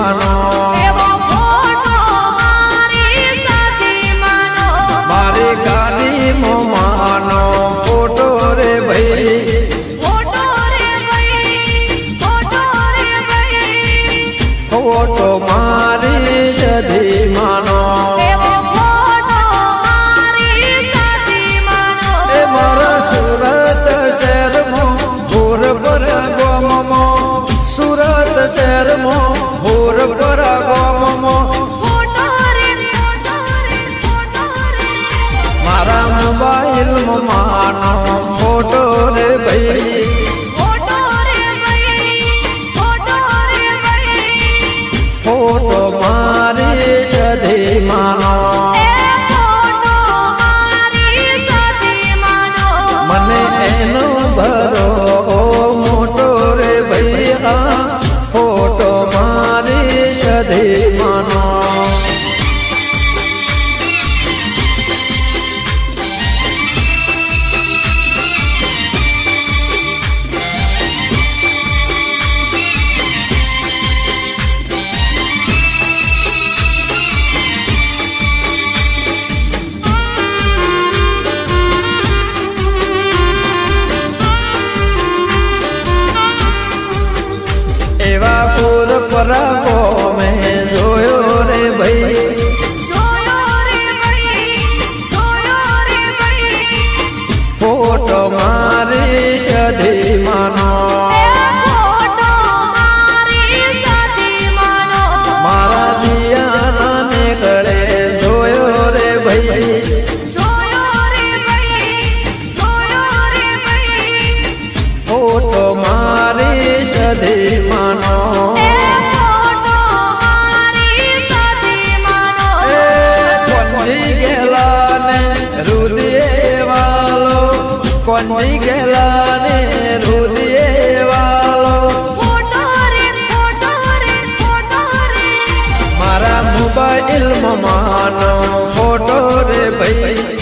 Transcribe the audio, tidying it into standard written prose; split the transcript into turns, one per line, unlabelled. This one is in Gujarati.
માનો મારી ગાડી માનો ફોટો રે ભાઈ ફોટો મારી સધી માનો એ મારા સુરત શહેરમાં ભોર પર ગોમમાં સુરત શહેરમાં ભોર પર ગોમમાં મારા મોબાઈલમાં માનો ફોટો રે ભાઈ ફોટો મારી સધી માનો મને એનો ભરો મોટો રે ભૈયા ફોટો મારી સધી માનો એવા પૂર પરાગો મેં જોયો રે ભાઈ ફોટો મારી સધી માનો મારા દિયાના ને ગળે જોયો રે ભાઈ ફોટો મારી સધી માનો કોંજી ગેલા ને રુદિયે વાલો મારા મોબાઈલ માં માનો ફોટો રે ભાઈ